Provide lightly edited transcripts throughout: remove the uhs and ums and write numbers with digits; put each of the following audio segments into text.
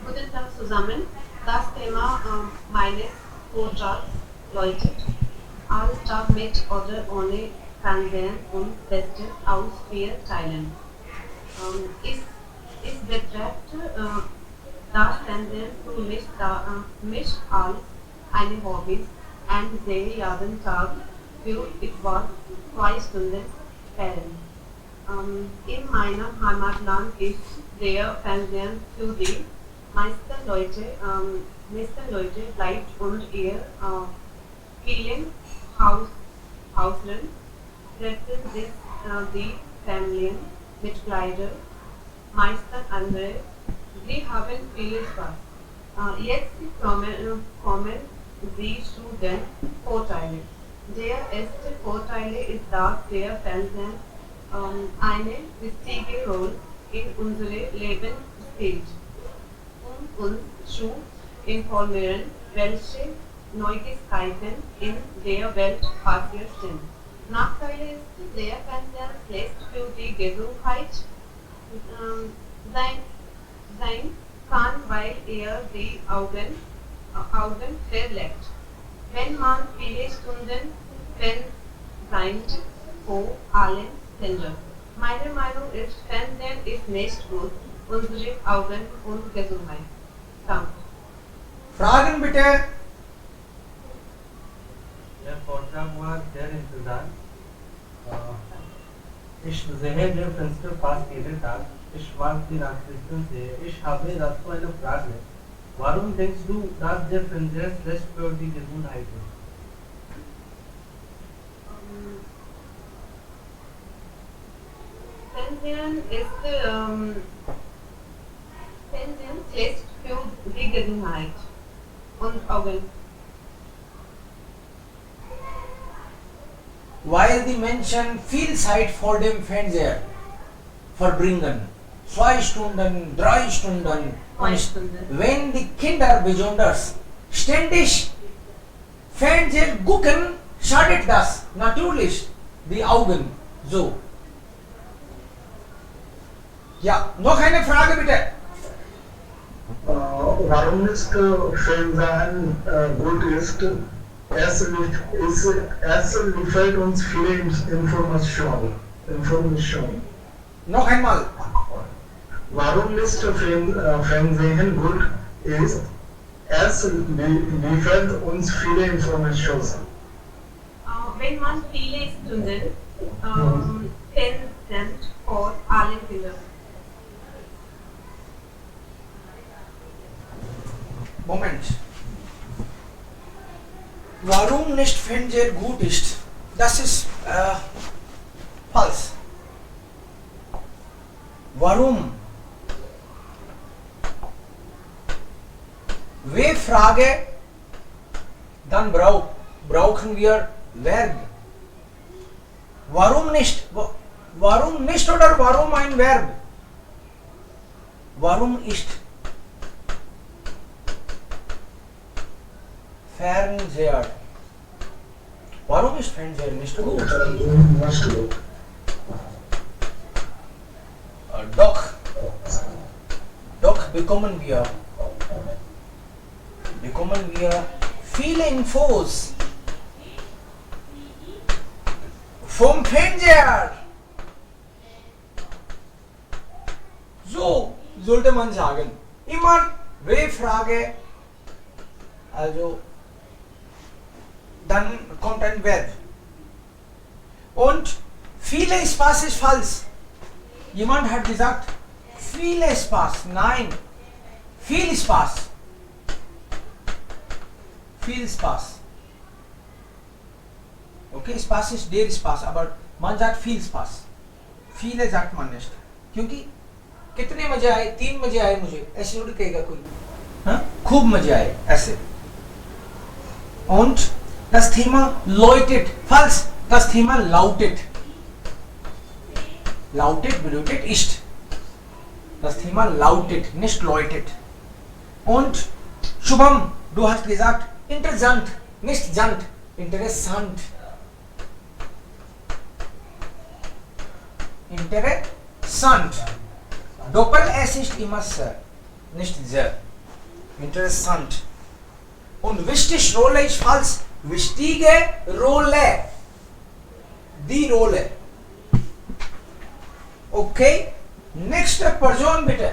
Guten Tag zusammen. Das Thema meines Vortrags lautet Alltag mit oder ohne Fernsehen und beste aus 4 Teilen. Ich betrachte das Fernsehen für mich als eine Hobby und sehe jeden Tag für etwa 2 Stunden fern. In meinem Heimatland ist der Fernseher für die meisten Leute bleibt und ihr vielen Haushalten treffen sich die Familienmitglieder, meistens andere, sie haben viel Spaß. Jetzt kommen sie zu den Vorteilen. Der erste Vorteil ist, dass der Fernseher eine wichtige Rolle in unserem Leben spielt, um uns zu informieren, welche Neuigkeiten in der Welt passiert sind. Nachteile ist, der Fernseher schlecht für die Gesundheit sein, sein kann, weil er die Augen verletzt. Wenn man viele Stunden fernseht, vor allem Kinder. Meine Meinung ist, Fernsehen ist nicht gut, unsere Augen und Gesundheit. Danke. Fragen bitte. Der Vortrag war sehr interessant. Ich sehe den Fenster fast jeden Tag. Ich mag die Nachrichten sehr. Ich habe dazu eine Frage. Warum denkst du, dass der Fernseher schlecht für die Gesundheit ist? Fernsehen schlecht für die Gesundheit und Augen. Weil die Menschen viel Zeit vor dem Fernseher verbringen. 2 Stunden, 3 Stunden. Und wenn die Kinder besonders ständig Fernseher gucken, schadet das natürlich die Augen. So. Ja, noch eine Frage bitte. Warum ist Fernsehen gut ist? Es liefert uns viele Informationen. Noch einmal. Warum ist Fernsehen gut ist? Es liefert uns viele Informationen. Wenn man viele Stunden fernseht, vor allem Kinder. Moment. Warum nicht Fernseher gut ist? Das ist falsch. Warum? Wer Frage, dann brauchen wir Verb. Warum nicht? Warum nicht oder warum ein Verb? Warum ist Fernseher? Warum ist Fernseher nicht gut? Doch bekommen wir viele Infos vom Fernseher. So sollte man sagen. Immer W-Frage, also dann kommt ein Verb. Und viele Spaß ist falsch. Jemand hat gesagt, viele Spaß. Nein, viel Spaß. Viel Spaß. Okay, Spaß ist der Spaß, aber man sagt viel Spaß. viele sagt man nicht, क्योंकि कितने मजे आए, 3 मजे आए मुझे, ऐसे थोड़ी कहेगा कोई, हाँ? खूब मजे आए ऐसे. Und das Thema läutet, falls das Thema lautet. Lautet bedeutet ist. Das Thema lautet, nicht läutet. Und Shubham, du hast gesagt, interessant, nicht sant, interessant. Interessant. Doppel S ist immer S, nicht Z. Interessant. Und wichtig Rolle ist falsch. Wichtige Rolle. Die Rolle. Okay. Nächste Person bitte.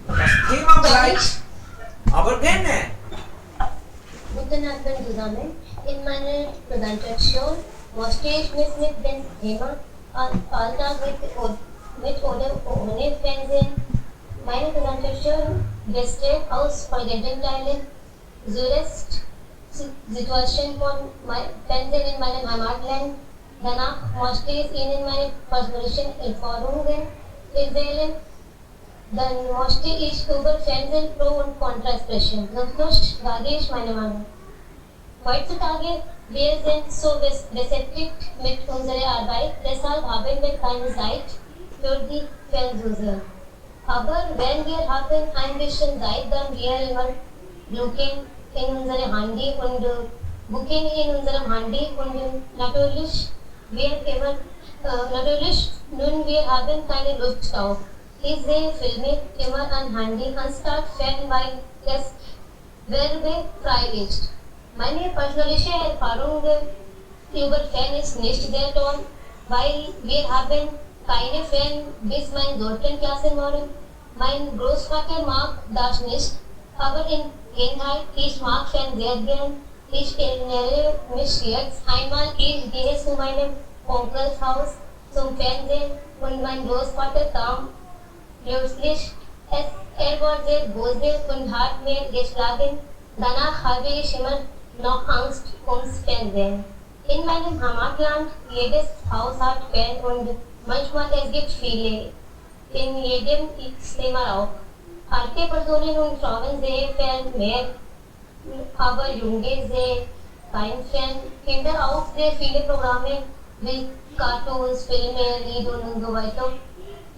Das Thema bleibt. Aber gerne. Guten Abend zusammen. In meiner Präsentation möchte ich mich mit dem Thema Alltag mit oder ohne Fernsehen. Meine Präsentation besteht aus folgenden Teilen. Zuerst Situation von Fernsehen in meinem Heimatland. Danach möchte ich Ihnen meine persönlichen Erfahrungen erzählen. Dann möchte ich über Fernsehen Pro und Contra sprechen. Zum Schluss sage ich meine Meinung. Heutzutage, wir sind so beschäftigt mit unserer Arbeit, deshalb haben wir keine Zeit für die Fernseher. Aber wenn wir haben ein bisschen Zeit, dann wir immer looking in unserem Handy und booking in unserem Handy und natürlich nun wir haben keine Lust auf. Ich sehe Filme immer an Handy anstatt Fern, weil es werbefrei ist. Meine persönliche Erfahrung über Fern ist nicht sehr toll, weil wir haben keine Fern bis meine 12. Klasse waren. Mein Großvater mag das nicht, aber in Kindheit, ich mag Fern sehr gern. Ich erinnere mich jetzt einmal, ich gehe zu meinem Onkels Haus zum Fernsehen und mein Großvater kam plötzlich. Er war sehr böse und hat mir geschlagen. Danach habe ich immer noch Angst ums Fernsehen. In meinem Heimatland, jedes Haus hat Fern und manchmal es gibt viele. In jedem Zimmer auch. Alte Personen und Frauen sehen Fern mehr, aber Junge sehen kein Fern. Kinder auch sehr viele Programme wie Cartoons, Filme, Lieder und so weiter.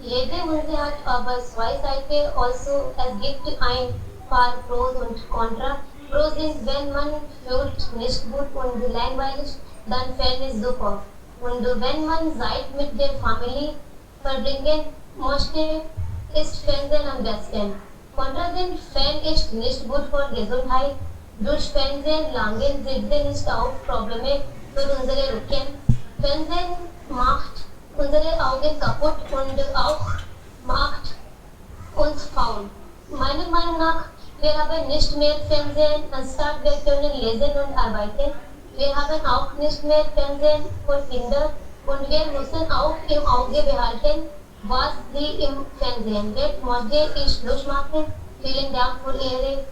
Jede Münze hat aber zwei Seiten, also es gibt ein paar Pros und Contra. Pros sind, wenn man fühlt nicht gut und langweilig, dann Fern ist super. Und wenn man Zeit mit der Familie verbringen möchte, ist Fernsehen am besten. Contra sind, Fern ist nicht gut für Gesundheit. Durch Fernsehen langen Sitzen ist auch Probleme für unsere Rücken. Fernsehen macht unsere Augen kaputt und auch macht uns faul. Meiner Meinung nach, wir haben nicht mehr Fernsehen, anstatt wir können lesen und arbeiten. Wir haben auch nicht mehr Fernsehen für Kinder und wir müssen auch im Auge behalten, was sie im Fernsehen wird. Möchte ich Schluss machen. Vielen Dank für Ihre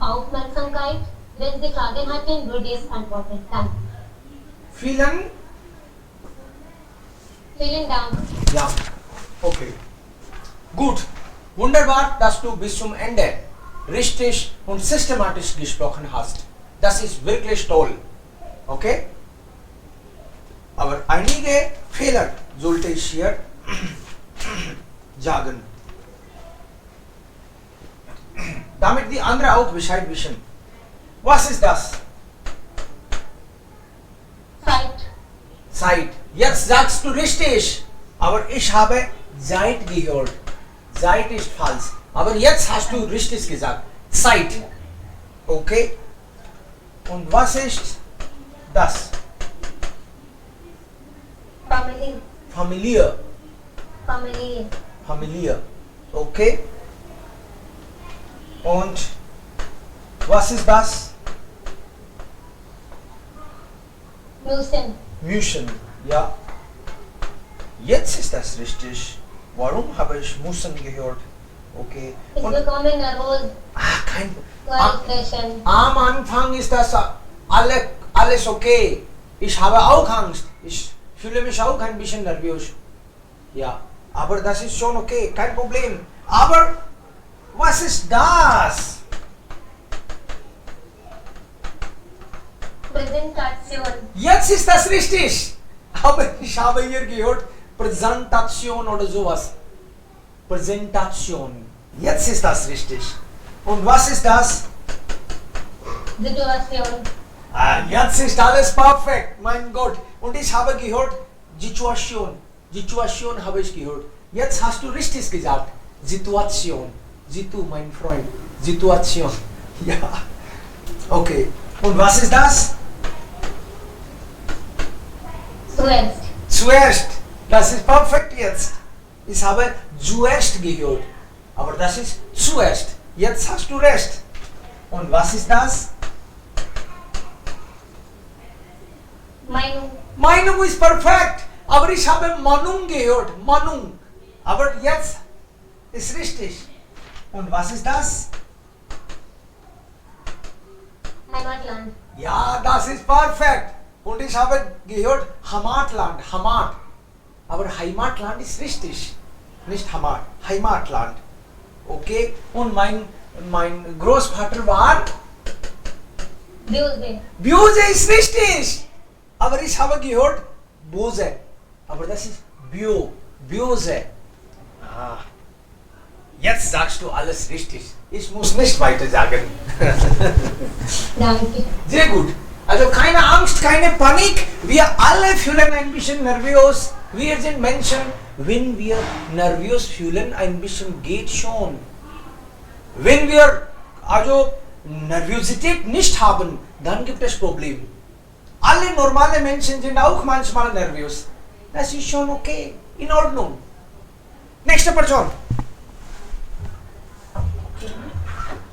Aufmerksamkeit. Wenn Sie Fragen hatten, würde ich antworten. Danke. Vielen Dank. Ja, okay. Gut. Wunderbar, dass du bis zum Ende richtig und systematisch gesprochen hast. Das ist wirklich toll. Okay? Aber einige Fehler sollte ich hier sagen. Damit die anderen auch Bescheid wissen. Was ist das? Zeit. Jetzt sagst du richtig. Aber ich habe Zeit gehört. Zeit ist falsch. Aber jetzt hast du richtig gesagt. Zeit. Okay? Und was ist das? Familie. Familie. Okay? Und was ist das? Müssen. Ja. Jetzt ist das richtig. Warum habe ich müssen gehört? Okay. Und am Anfang ist das alles okay. Ich habe auch Angst. Ich fühle mich auch ein bisschen nervös. Ja, aber das ist schon okay, kein Problem. Aber was ist das? Präsentation. Jetzt ist das richtig. Aber ich habe hier gehört Präsentation oder sowas. Präsentation. Jetzt ist das richtig. Und was ist das? Situation. Jetzt ist alles perfekt, mein Gott. Und ich habe gehört Situation. Situation habe ich gehört. Jetzt hast du richtig gesagt. Situation. mein Freund. Situation. Ja. Okay. Und was ist das? Zuerst. Zuerst. Das ist perfekt jetzt. Ich habe zuerst gehört. Aber das ist zuerst. Jetzt hast du recht. Und was ist das? Meinung. Meinung ist perfekt. Aber ich habe Meinung gehört. Meinung. Aber jetzt ist richtig. Und was ist das? Heimatland. Ja, das ist perfekt. Und ich habe gehört Heimatland. Heimat. Aber Heimatland ist richtig. Nicht Heimat. Heimatland. Okay? Und mein Großvater war Buse. Buse ist richtig. Aber ich habe gehört Bose. Aber das ist Buse. Ah. Jetzt sagst du alles richtig. Ich muss nicht weiter sagen. Danke. Sehr gut. Also keine Angst, keine Panik. Wir alle fühlen ein bisschen nervös. Wir sind Menschen. Wenn wir nervös fühlen, ein bisschen geht schon. Wenn wir also Nervosität nicht haben, dann gibt es Probleme. Alle normale Menschen sind auch manchmal nervös. Das ist schon okay. In Ordnung. Nächste Person.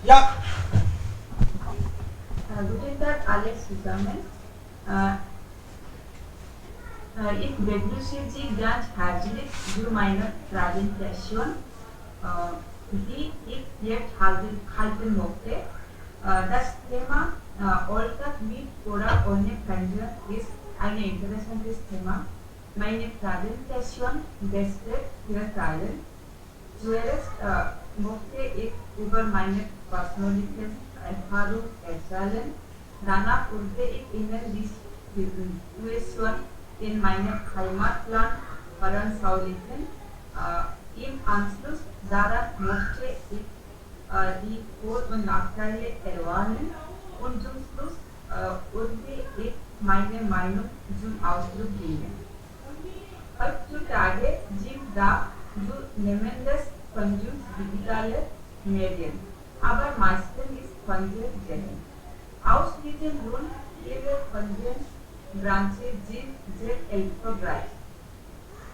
Ja. Guten Tag alle zusammen. Ich begrüße Sie ganz herzlich zu meiner Präsentation, die ich jetzt halten möchte. Das Thema Alltag mit oder ohne Fernseher ist ein interessantes Thema. Meine Präsentation besteht vier Teile. Zuerst möchte ich über meine persönliche Erfahrung erzählen. Danach würde ich Ihnen die Situation in meinem Heimatland veranschaulichen. Im Anschluss daran möchte ich die Vor- und Nachteile erwähnen und zum Schluss würde ich meine Meinung zum Ausdruck bringen. Heutzutage sind da zunehmendes Konsums digitale Medien, aber meistens ist Konsum selten. Aus diesem Grund ihre Konsumbranche sind sehr erfolgreich.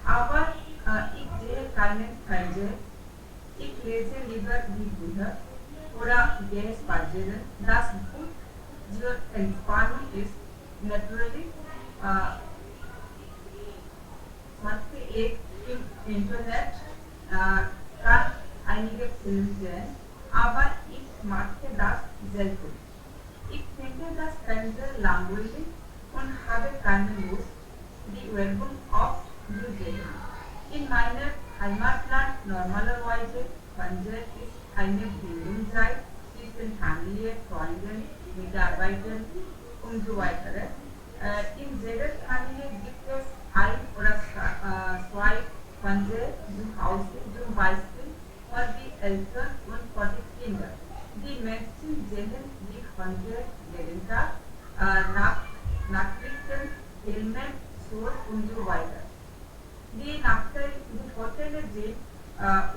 Aber ich sehe keinen Fernseher. Ich lese lieber die Bücher oder gehe spazieren. Das gut zur Entspannung ist. Natürlich sagte ich im Internet kann einige Filme sehen, aber ich mag das selten. Ich finde das Fernsehen langweilig und habe keine Lust, die Werbung oft zu sehen. In meinem Heimatland normalerweise Fernsehen ist eine Bindungszeit zwischen Familie, Freunden, Mitarbeitern und so weiter. In jeder Familie gibt es ein oder zwei Fernseher zu Hause, zum Beispiel für die Eltern und für die Kinder. Die Menschen sehen die Fernseher jeden Tag, Nachrichten, Filme, Shows und so weiter. Die Vorteile sind,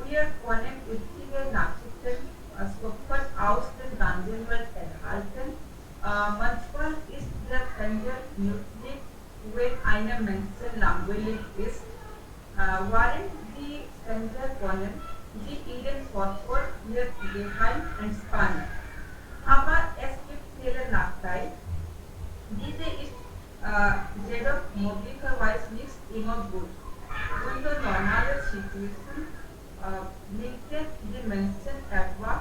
wir können wichtige Nachrichten sofort aus der ganzen Welt erhalten. Manchmal ist der Fernseher nützlich, wenn einem Menschen langweilig ist. Während die Fernseher können, sie ihren Vorteil ihr Geheim entspannen. Aber es gibt viele Nachteile. Diese ist jedoch möglicherweise nicht immer gut. Unter normaler Situation blinken die Menschen etwa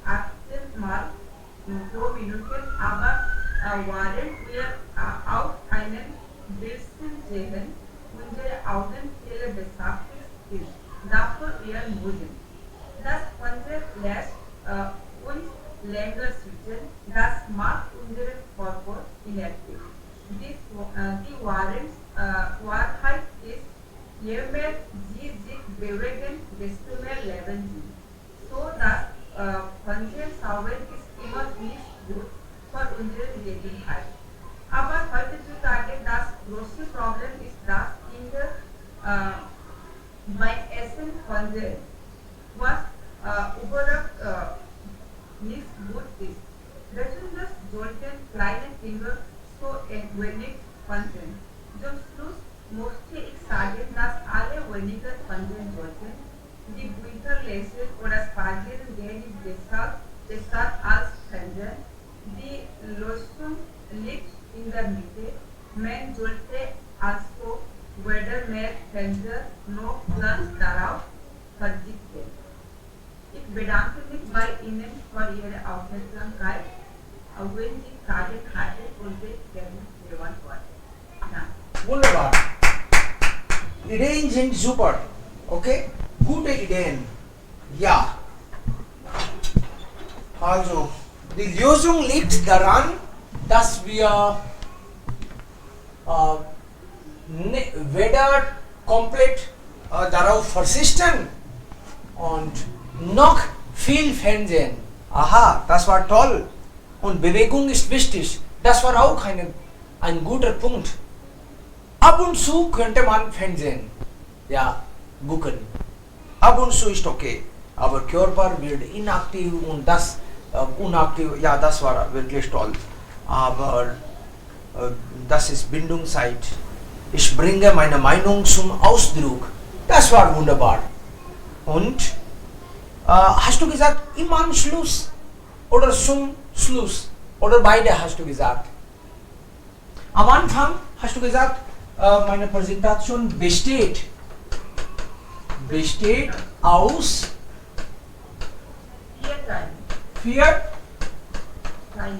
18 Mal pro Minute, aber während wir auf einen Bildschirm sehen, unsere Augen viele beschäftigt sind. Dafür wir müssen. Das Fernsehen lässt uns länger sitzen, das macht unsere Körper inaktiv. Die Wahrheit ist, je mehr sie sich bewegen, desto mehr leben sie. So das Fernsehschauen ist immer nicht gut für unsere Gesundheit. Aber heutzutage das große Problem ist, dass Kinder beim Essen Fernsehen, was überhaupt daily Descartes als Fernseher. Die Lösung liegt in der Mitte. Man sollte also weder mehr Fernseher noch ganz darauf verzichten. Ich bedanke mich bei Ihnen für Ihre Aufmerksamkeit. Auch wenn Sie Fragen hatten, konnte ich gerne beantworten. Danke. Wunderbar. Ideen sind super. Okay? Gute Ideen. Ja. Also, die Lösung liegt daran, dass wir weder komplett darauf verzichten und noch viel Fernsehen. Aha, das war toll. Und Bewegung ist wichtig. Das war auch ein guter Punkt. Ab und zu könnte man Fernsehen, ja, gucken. Ab und zu ist okay. Aber Körper wird inaktiv und das unaktiv, ja, das war wirklich toll. Aber das ist Bindungszeit. Ich bringe meine Meinung zum Ausdruck. Das war wunderbar. Und hast du gesagt, im Anschluss oder zum Schluss? Oder beide hast du gesagt? Am Anfang hast du gesagt, meine Präsentation besteht aus 4 4 Teile.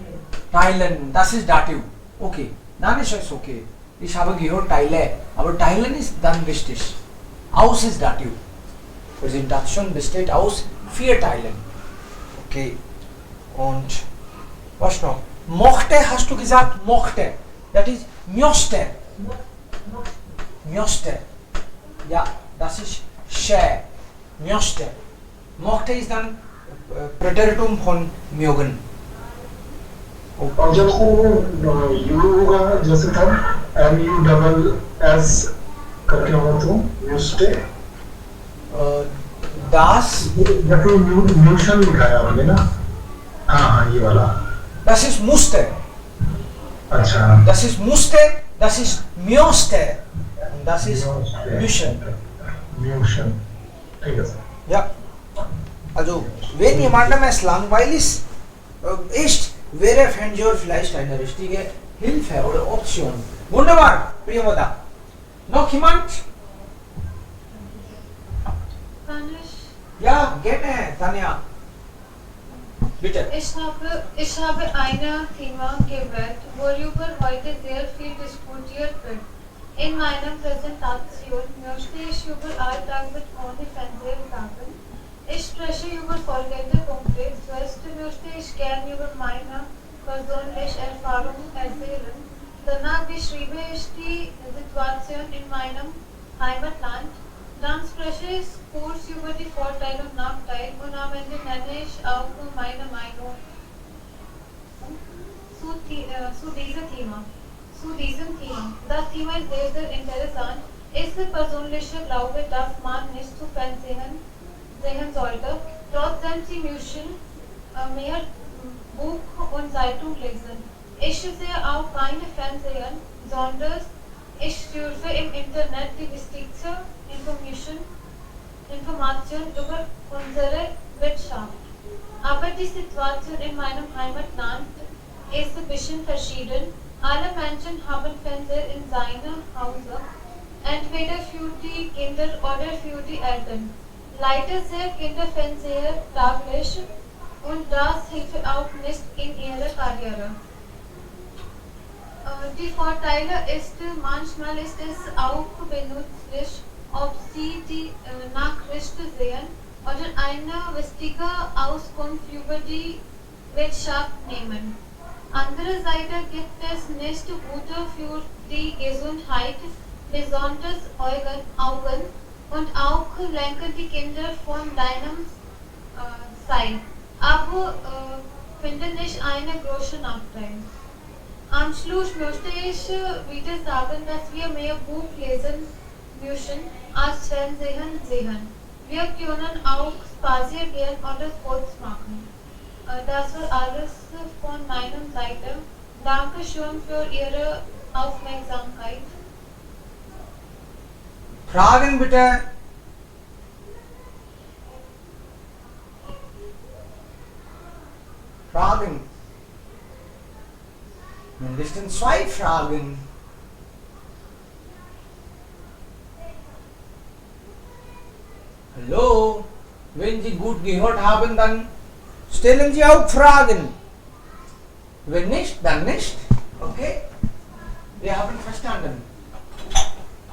Teilen. Das ist Dativ. Okay, dann ist es okay. Ich habe gehört Teile, aber Teilen ist dann wichtig. Aus ist Dativ. Präsentation besteht aus 4 Teilen. Okay. Und was noch? Mochte hast du gesagt, mochte. Das ist möchte. Möchte. Ja, das ist schä. Möchte. Mochte ist dann Präteritum von mögen. और जब वो यू होगा जैसे था MU करके होगा तो यूस्टे Das, जैसे म्यूशन लिखा है आपने ना हाँ ये वाला das ist musste. अच्छा Das ist musste, das ist möchte. Und das ist müssen. म्यूशन ठीक है sir Ja. Also, wenn jemandem es langweilig ist, wäre Fernseher vielleicht eine richtige Hilfe oder Option. Wunderbar, Priyamada. Noch jemand? Kann ich? Ja, gerne, Tanja. Bitte. Ich habe ein Thema gewählt, worüber heute sehr viel diskutiert wird. In meiner Präsentation möchte ich über Alltag mit ohne Fernseher sagen. Ich spreche über folgende Punkte. Zuerst möchte ich gerne über meine persönliche Erfahrungen erzählen. Danach beschreibe ich die Situation in meinem Heimatland. Dann spreche ich kurz über die Vorteile und Nachteile und am Ende nenne ich auch meine Meinung zu diesem Thema. Das Thema ist sehr, sehr interessant. Ich persönlich glaube, dass man nicht zu Fernsehen sehen sollte. Trotzdem sie müssen mehr Buch und Zeitung lesen. Ich sehe auch keine Fernsehen, sondern ich surfe im Internet die wichtigste Information über unsere Wirtschaft. Aber die Situation in meinem Heimatland ist ein bisschen verschieden. Alle Menschen haben Fernseher in seinem Hause, entweder für die Kinder oder für die Eltern. Leider sehen Kinder Fernseher täglich und das hilft auch nicht in ihrer Karriere. Die Vorteile ist, manchmal ist es auch benützlich, ob sie die Nachrichten sehen oder eine wichtige Auskunft über die Wirtschaft nehmen. Andererseits gibt es nicht gute für die Gesundheit, besonders Augen und auch lenken die Kinder von deinem Seil. Aber finde ich einen großen Nachteil. Am Schluss möchte ich wieder sagen, dass wir mehr Buch lesen müssen als Fernsehen sehen. Wir können auch spazieren gehen oder Sport machen. Das war alles von meiner Seite. Danke schön für Ihre Aufmerksamkeit. Fragen bitte. fragen. Mindestens 2 Fragen. Hallo, wenn Sie gut gehört haben, dann stellen Sie auch Fragen. Wenn nicht, dann nicht. Okay? Wir haben verstanden.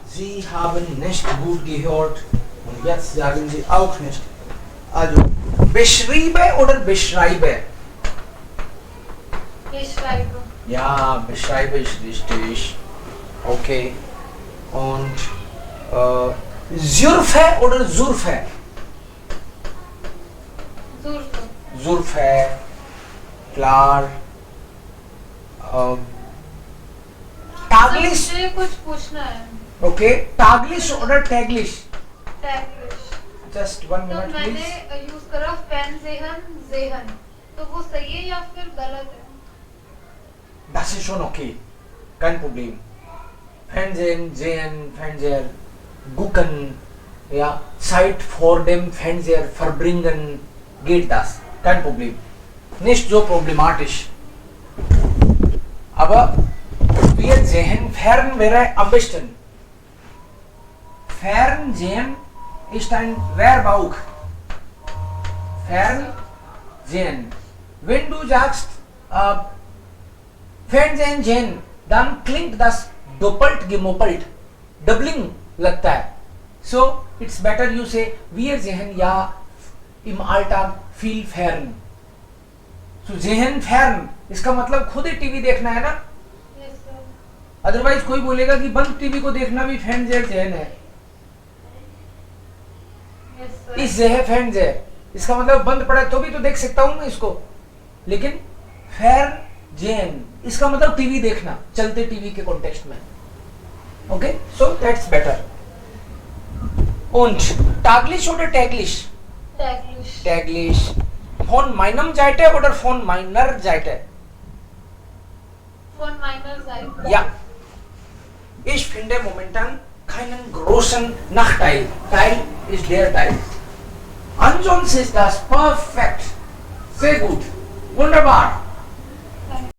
Sie haben nicht gut gehört und jetzt sagen Sie auch nicht. Also, beschriebe oder beschreibe? Ich schreibe. Ja, beschreibe ist richtig. Okay. Und Zurfe oder Zurfe? Zurfe. Zurfe. Klar. Taglish. मुझे कुछ पूछना है. Okay. Taglish oder Taglish? Taglish. Just 1 तो minute मैंने please. Use करा फैनजेहन जेहन, तो वो सही है या फिर गलत है? Das ist schon okay. Kein Problem. Fernsehen, sehen, Fernseher, gucken, ja, Zeit vor dem Fernseher verbringen, geht das. Kein Problem. Nicht so problematisch. Aber wir sehen fern wäre am besten. Fernsehen ist ein Verbauk. Fernsehen. Wenn du sagst, Fernsehen sehen, dann klingt das doppelt gemoppelt, doubling लगता है. So it's better you say wir sehen ja im Alltag viel fern. So sehen fern इसका मतलब खुद ही टीवी देखना है ना. Yes sir. Otherwise कोई बोलेगा कि बंद टीवी को देखना भी फैंजेर जैन है. Yes sir. इस जह फैंजेर इसका मतलब बंद पड़ा है तो भी तो देख सकता हूं मैं इसको. लेकिन फैर जैन इसका मतलब टीवी देखना, चलते टीवी के कॉन्टेक्स्ट में. Okay, so that's better. Und Taglish oder Taglish? Taglish. Taglish. Von meinem Seite oder von meiner Seite? Von meiner Seite. Ja. Ich finde momentan keinen großen Nachteil. Teil ist der Teil. Ansonsten ist das perfekt. Sehr gut. Wunderbar.